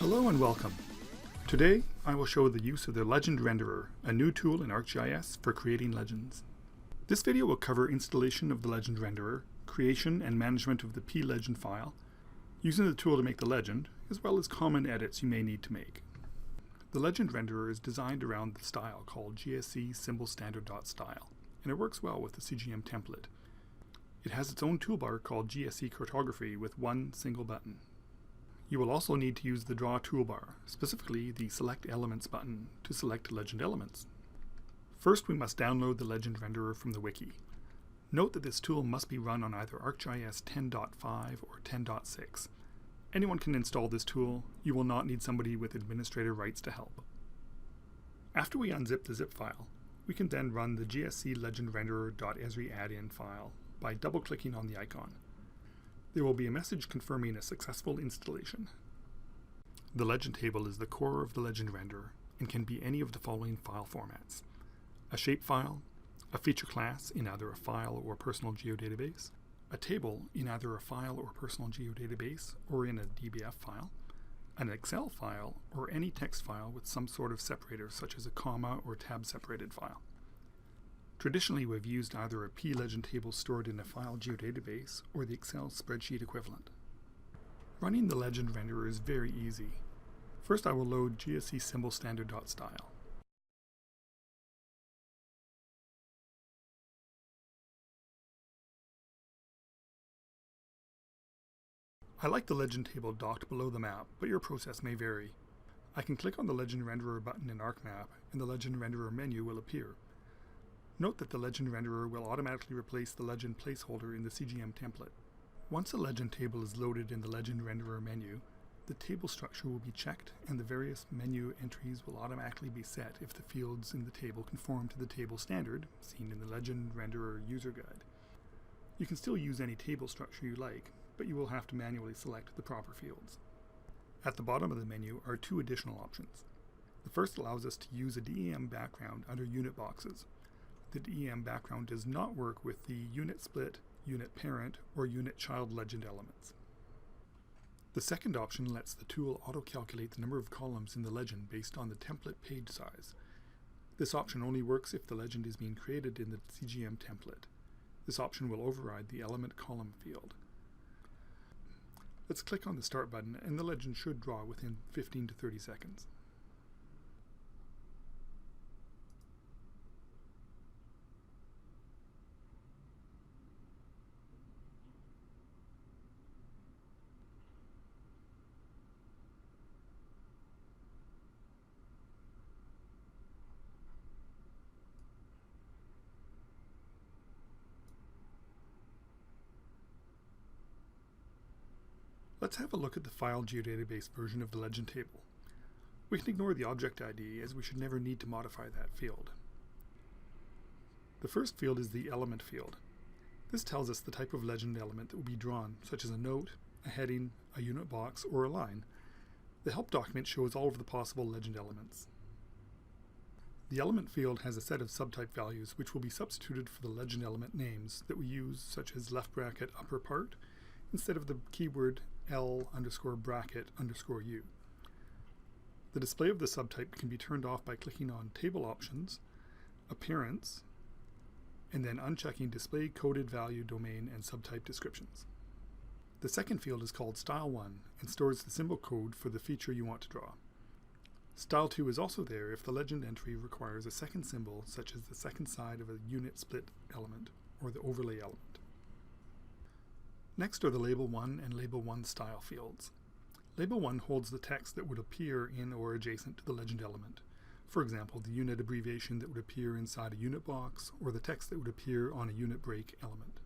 Hello and welcome. Today I will show the use of the Legend Renderer, a new tool in ArcGIS for creating legends. This video will cover installation of the Legend Renderer, creation and management of the plegend file, using the tool to make the legend, as well as common edits you may need to make. The Legend Renderer is designed around the style called GSC symbol standard.style, and it works well with the CGM template. It has its own toolbar called GSC cartography with one single button. You will also need to use the Draw toolbar, specifically the Select Elements button, to select legend elements. First, we must download the Legend Renderer from the wiki. Note that this tool must be run on either ArcGIS 10.5 or 10.6. Anyone can install this tool. You will not need somebody with administrator rights to help. After we unzip the zip file, we can then run the GSC Legend Renderer.esri add-in file by double-clicking on the icon. There will be a message confirming a successful installation. The legend table is the core of the Legend Renderer and can be any of the following file formats: a shapefile, a feature class in either a file or personal geodatabase, a table in either a file or personal geodatabase or in a DBF file, an Excel file, or any text file with some sort of separator such as a comma or tab separated file. Traditionally, we've used either a plegend table stored in a file geodatabase or the Excel spreadsheet equivalent. Running the Legend Renderer is very easy. First, I will load GSC symbol standard.style. I like the legend table docked below the map, but your process may vary. I can click on the Legend Renderer button in ArcMap and the Legend Renderer menu will appear. Note that the Legend Renderer will automatically replace the legend placeholder in the CGM template. Once a legend table is loaded in the Legend Renderer menu, the table structure will be checked and the various menu entries will automatically be set if the fields in the table conform to the table standard, seen in the Legend Renderer user guide. You can still use any table structure you like, but you will have to manually select the proper fields. At the bottom of the menu are two additional options. The first allows us to use a DEM background under unit boxes. The DEM background does not work with the unit split, unit parent, or unit child legend elements. The second option lets the tool auto-calculate the number of columns in the legend based on the template page size. This option only works if the legend is being created in the CGM template. This option will override the element column field. Let's click on the Start button and the legend should draw within 15 to 30 seconds. Let's have a look at the file geodatabase version of the legend table. We can ignore the object ID as we should never need to modify that field. The first field is the element field. This tells us the type of legend element that will be drawn, such as a note, a heading, a unit box, or a line. The help document shows all of the possible legend elements. The element field has a set of subtype values which will be substituted for the legend element names that we use, such as left bracket upper part, instead of the keyword L_bracket_U. The display of the subtype can be turned off by clicking on Table Options, Appearance, and then unchecking Display Coded Value Domain and Subtype Descriptions. The second field is called Style 1 and stores the symbol code for the feature you want to draw. Style 2 is also there if the legend entry requires a second symbol, such as the second side of a unit split element or the overlay element. Next are the Label 1 and Label 1 style fields. Label 1 holds the text that would appear in or adjacent to the legend element. For example, the unit abbreviation that would appear inside a unit box or the text that would appear on a unit break element.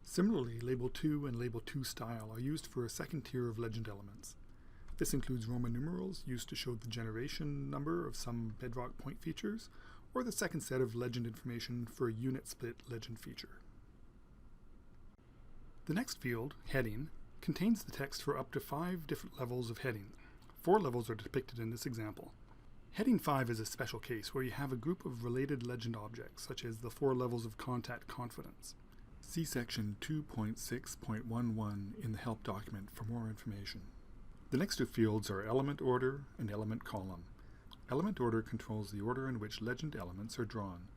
Similarly, Label 2 and Label 2 style are used for a second tier of legend elements. This includes Roman numerals used to show the generation number of some bedrock point features, or the second set of legend information for a unit split legend feature. The next field, Heading, contains the text for up to 5 different levels of heading. 4 levels are depicted in this example. Heading 5 is a special case where you have a group of related legend objects, such as the 4 levels of contact confidence. See section 2.6.11 in the help document for more information. The next two fields are element order and element column. Element order controls the order in which legend elements are drawn.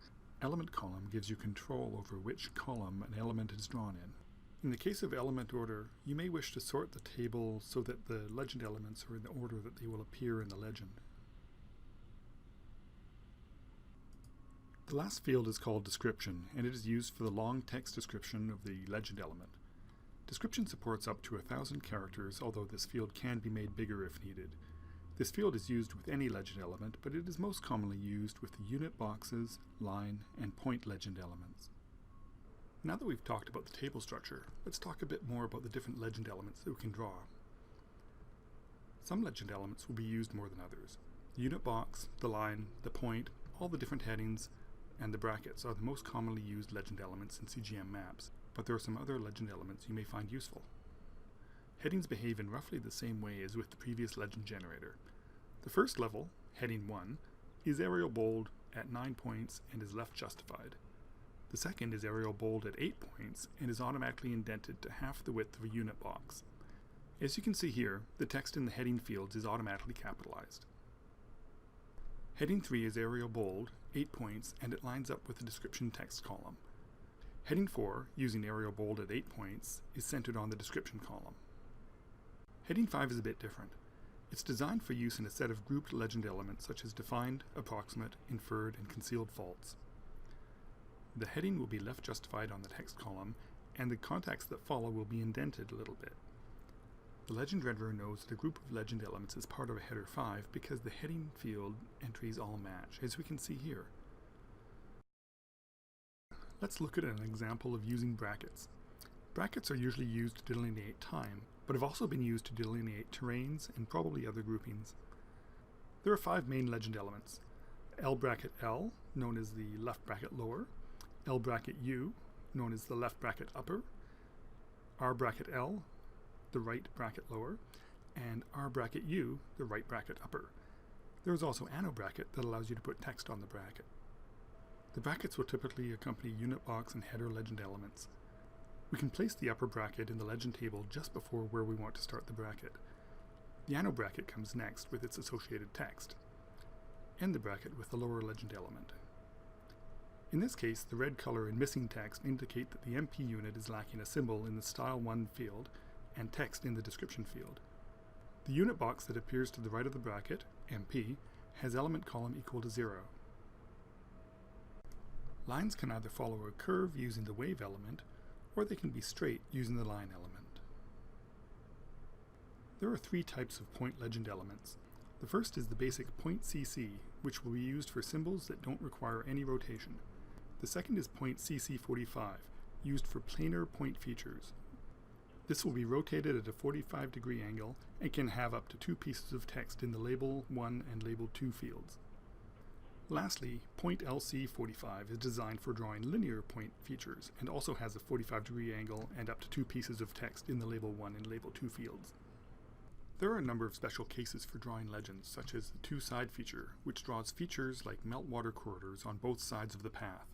Element column gives you control over which column an element is drawn in. In the case of element order, you may wish to sort the table so that the legend elements are in the order that they will appear in the legend. The last field is called description, and it is used for the long text description of the legend element. Description supports up to 1,000 characters, although this field can be made bigger if needed. This field is used with any legend element, but it is most commonly used with the unit boxes, line, and point legend elements. Now that we've talked about the table structure, let's talk a bit more about the different legend elements that we can draw. Some legend elements will be used more than others. The unit box, the line, the point, all the different headings, and the brackets are the most commonly used legend elements in CGM maps, but there are some other legend elements you may find useful. Headings behave in roughly the same way as with the previous legend generator. The first level, heading 1, is Arial bold at 9 points and is left justified. The second is Arial bold at 8 points and is automatically indented to half the width of a unit box. As you can see here, the text in the heading fields is automatically capitalized. Heading 3 is Arial bold, 8 points, and it lines up with the description text column. Heading 4, using Arial bold at 8 points, is centered on the description column. Heading 5 is a bit different. It's designed for use in a set of grouped legend elements such as defined, approximate, inferred, and concealed faults. The heading will be left justified on the text column, and the contacts that follow will be indented a little bit. The legend renderer knows that a group of legend elements is part of a header 5 because the heading field entries all match, as we can see here. Let's look at an example of using brackets. Brackets are usually used to delineate time, but have also been used to delineate terrains and probably other groupings. There are 5 main legend elements: L bracket L, known as the left bracket lower, L bracket U, known as the left bracket upper, R bracket L, the right bracket lower, and R bracket U, the right bracket upper. There is also anno bracket that allows you to put text on the bracket. The brackets will typically accompany unit box and header legend elements. We can place the upper bracket in the legend table just before where we want to start the bracket. The anno bracket comes next with its associated text. End the bracket with the lower legend element. In this case, the red color and missing text indicate that the MP unit is lacking a symbol in the Style 1 field and text in the description field. The unit box that appears to the right of the bracket, MP, has element column equal to 0. Lines can either follow a curve using the wave element, or they can be straight using the line element. There are 3 types of point legend elements. The first is the basic point CC, which will be used for symbols that don't require any rotation. The second is point CC45, used for planar point features. This will be rotated at a 45-degree angle and can have up to 2 pieces of text in the Label 1 and Label 2 fields. Lastly, point LC45 is designed for drawing linear point features and also has a 45-degree angle and up to 2 pieces of text in the Label 1 and Label 2 fields. There are a number of special cases for drawing legends, such as the two-side feature, which draws features like meltwater corridors on both sides of the path.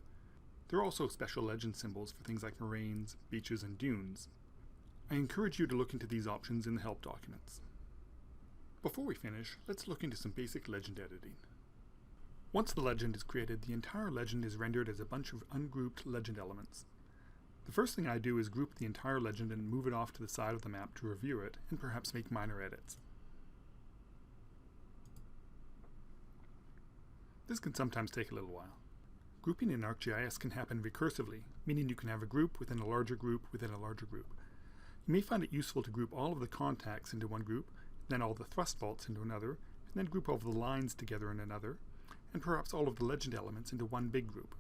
There are also special legend symbols for things like moraines, beaches, and dunes. I encourage you to look into these options in the help documents. Before we finish, let's look into some basic legend editing. Once the legend is created, the entire legend is rendered as a bunch of ungrouped legend elements. The first thing I do is group the entire legend and move it off to the side of the map to review it and perhaps make minor edits. This can sometimes take a little while. Grouping in ArcGIS can happen recursively, meaning you can have a group within a larger group within a larger group. You may find it useful to group all of the contacts into one group, then all the thrust faults into another, and then group all of the lines together in another, and perhaps all of the legend elements into one big group.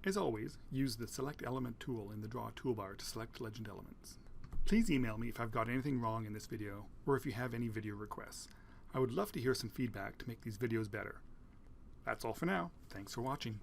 As always, use the Select Element tool in the Draw toolbar to select legend elements. Please email me if I've got anything wrong in this video, or if you have any video requests. I would love to hear some feedback to make these videos better. That's all for now. Thanks for watching.